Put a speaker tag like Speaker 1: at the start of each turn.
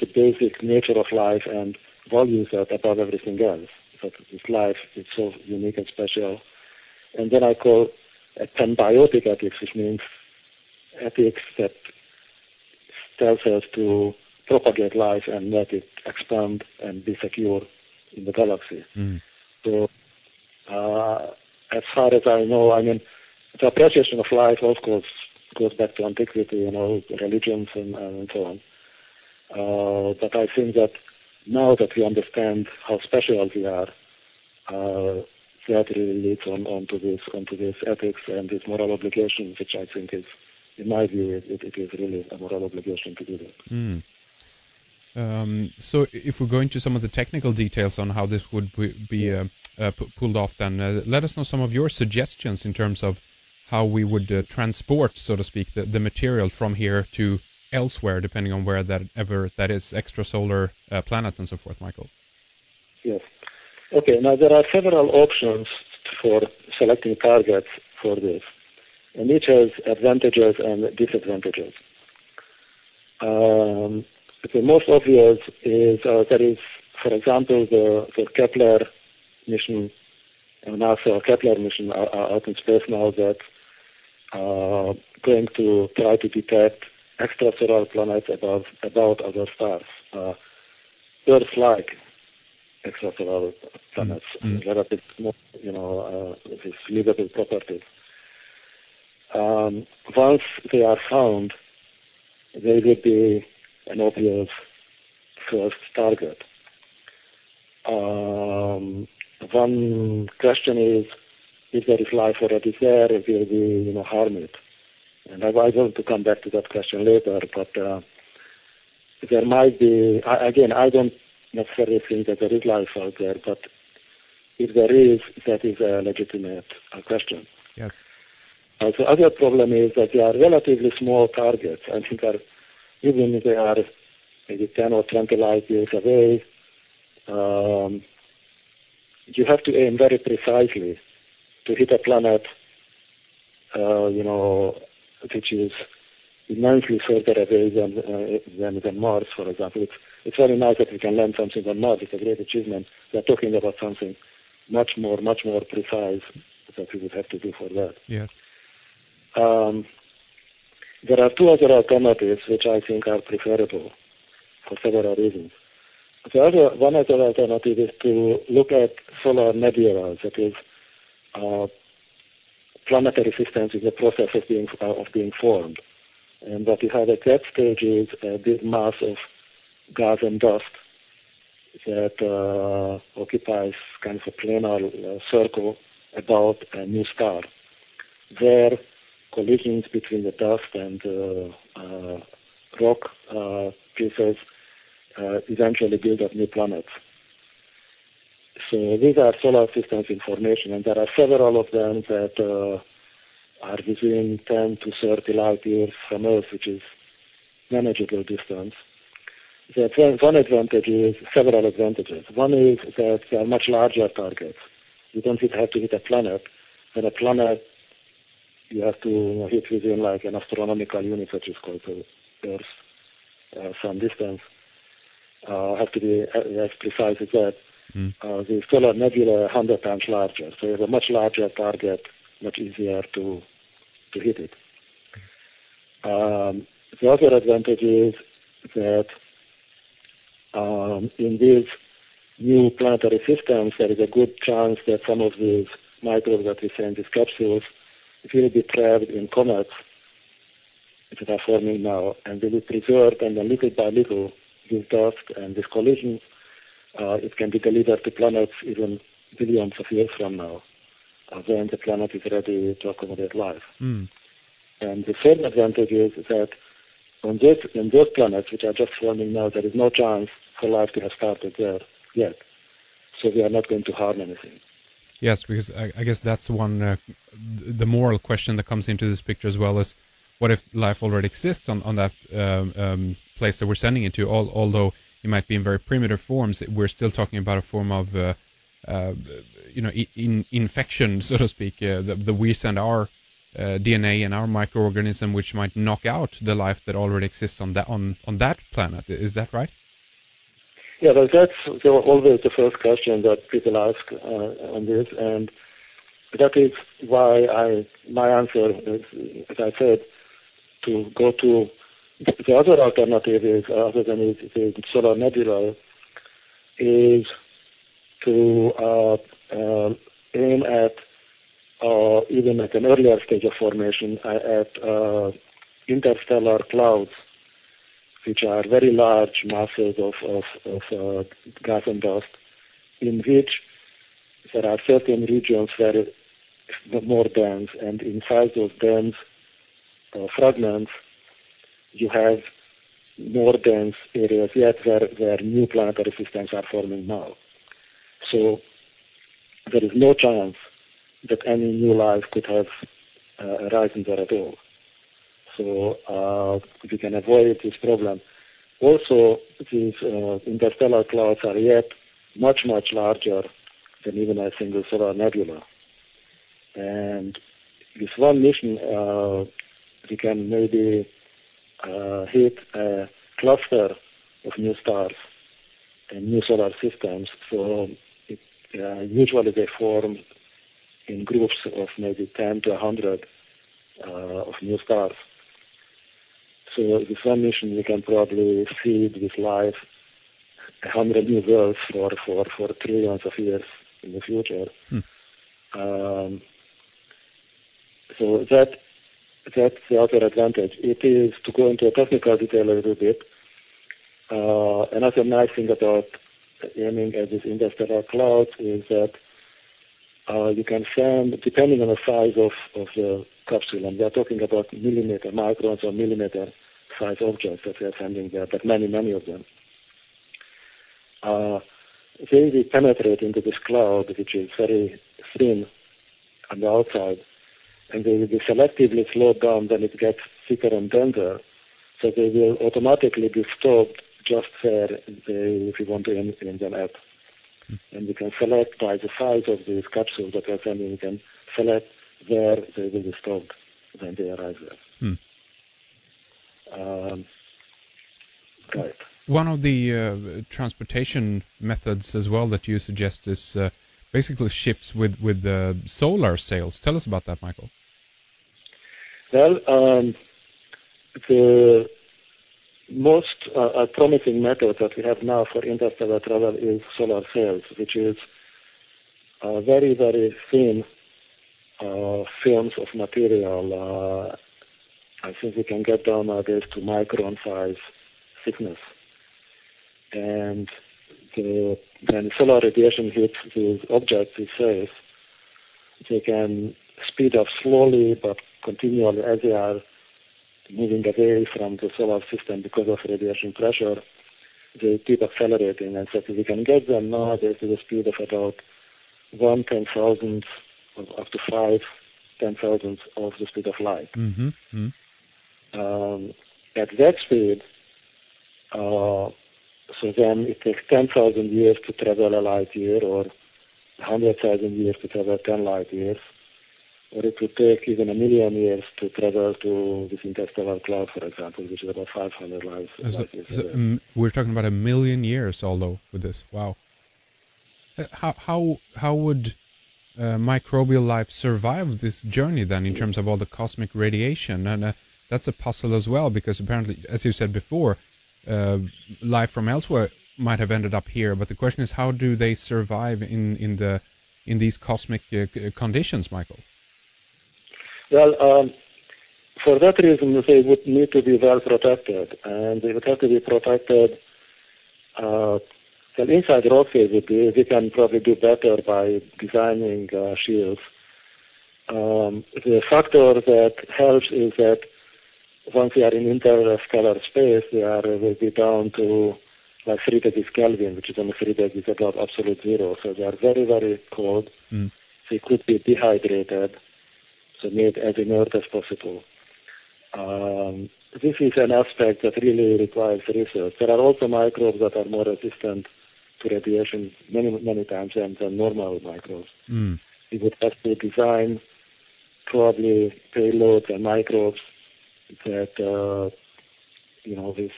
Speaker 1: the basic nature of life and values that above everything else. That this life is so unique and special. And then I call a panbiotic ethics, which means ethics that tells us to propagate life and let it expand and be secure in the galaxy. So as far as I know, I mean, the appreciation of life, of course, goes back to antiquity, religions and so on. But I think that now that we understand how special we are, that really leads onto this ethics and this moral obligation, which I think is, in my view, it is really a moral obligation to do that.
Speaker 2: So if we go into some of the technical details on how this would be pulled off, then let us know some of your suggestions in terms of how we would transport, so to speak, the material from here to elsewhere, depending on where that is, extrasolar planets and so forth, Michael.
Speaker 1: Yes. Okay, now there are several options for selecting targets for this, and each has advantages and disadvantages. The most obvious is there is, for example, the Kepler mission, and NASA Kepler mission out in space now that going to try to detect extrasolar planets about other stars, Earth-like extrasolar planets, relative, with livable properties. Once they are found, they will be an obvious first target. One question is, if there is life already there, will we, harm it? And I want to come back to that question later, but there might be, again, I don't necessarily think that there is life out there, but if there is, that is a legitimate question.
Speaker 2: Yes.
Speaker 1: The other problem is that they are relatively small targets. I think even if they are maybe 10 or 20 light years away, you have to aim very precisely to hit a planet, which is immensely further away than Mars, for example. It's very nice that we can land something on Mars. It's a great achievement. We're talking about something much more precise that we would have to do for that.
Speaker 2: Yes.
Speaker 1: There are two other alternatives which I think are preferable for several reasons. One other alternative is to look at solar nebulas, that is, planetary systems in the process of being formed. And what you have at that stage is a big mass of gas and dust that occupies kind of a planar circle about a new star, where collisions between the dust and rock pieces eventually build up new planets. So these are solar systems in formation, and there are several of them that are within 10 to 30 light years from Earth, which is manageable distance. One advantage is several advantages. One is that they are much larger targets. You don't have to hit a planet. When a planet, you have to hit within like an astronomical unit, which is called the Earth sun distance. Have to be as precise as that. The solar nebula 100 times larger, so you have a much larger target, much easier to hit it. The other advantage is that in these new planetary systems, there is a good chance that some of these microbes that we send these capsules will be trapped in comets that are forming now, and they will be preserved, and then little by little, this dust and this collision, it can be delivered to planets even billions of years from now, when the planet is ready to accommodate life. And the third advantage is that in those planets, which are just forming now, there is no chance for life to have started there yet. So we are not going to harm anything.
Speaker 2: Yes, because I guess that's one, the moral question that comes into this picture as well is, what if life already exists on that place that we're sending it to? Although it might be in very primitive forms, we're still talking about a form of, infection, so to speak. That we send our DNA and our microorganism, which might knock out the life that already exists on that planet. Is that right?
Speaker 1: Yeah, well, that's always the first question that people ask on this, and that is why my answer is, as I said, to go to the other alternative is, other than the solar nebula, is to aim at even at an earlier stage of formation at interstellar clouds, which are very large masses of gas and dust, in which there are certain regions where it's more dense, and inside those dense fragments, you have more dense areas yet where new planetary systems are forming now. So there is no chance that any new life could have arisen there at all. So we can avoid this problem. Also, these interstellar clouds are yet much, much larger than even a single solar nebula. And with one mission, we can maybe hit a cluster of new stars and new solar systems. So usually they form in groups of maybe 10 to 100 of new stars. So with one mission, we can probably feed with life 100 new worlds for trillions of years in the future. So that's the other advantage. It is, to go into a technical detail a little bit, another nice thing about aiming at these interstellar clouds is that you can send, depending on the size of the capsule, and we are talking about millimeter, microns or millimeter size objects that we are sending there, but many, many of them. They will penetrate into this cloud, which is very thin on the outside, and they will be selectively slowed down when it gets thicker and denser, so they will automatically be stopped just where if you want to aim them at. And you can select by the size of these capsules that we are sending, you can select where they will be stopped when they arrive there. Right.
Speaker 2: One of the transportation methods as well that you suggest is basically ships with solar sails. Tell us about that, Michael.
Speaker 1: Well, the most promising method that we have now for interstellar travel is solar sails, which is very, very thin films of material. I think we can get down nowadays to micron size thickness. And when solar radiation hits these objects, these sails, they can speed up slowly but continually as they are moving away from the solar system because of radiation pressure. They keep accelerating, and so we can get them nowadays to the speed of about 1/10,000 up to 5/10,000 of the speed of light. At that speed, so then it takes 10,000 years to travel a light year, or 100,000 years to travel 10 light years, or it would take even 1 million years to travel to this interstellar cloud, for example, which is about 500 light years.
Speaker 2: We're talking about 1 million years, although, with this. Wow. How would microbial life survive this journey then, in terms of all the cosmic radiation? And that's a puzzle as well, because apparently, as you said before, life from elsewhere might have ended up here, but the question is, how do they survive in these cosmic conditions, Michael?
Speaker 1: Well, for that reason, they would need to be well protected, and they would have to be protected. Well, inside rock we can probably do better by designing shields. The factor that helps is that once we are in interstellar space, we will be down to like 3 degrees Kelvin, which is only 3 degrees above absolute zero. So they are very, very cold. They could be dehydrated, so made as inert as possible. This is an aspect that really requires research. There are also microbes that are more resistant to radiation many times than normal microbes. We would have to design probably payloads and microbes that, with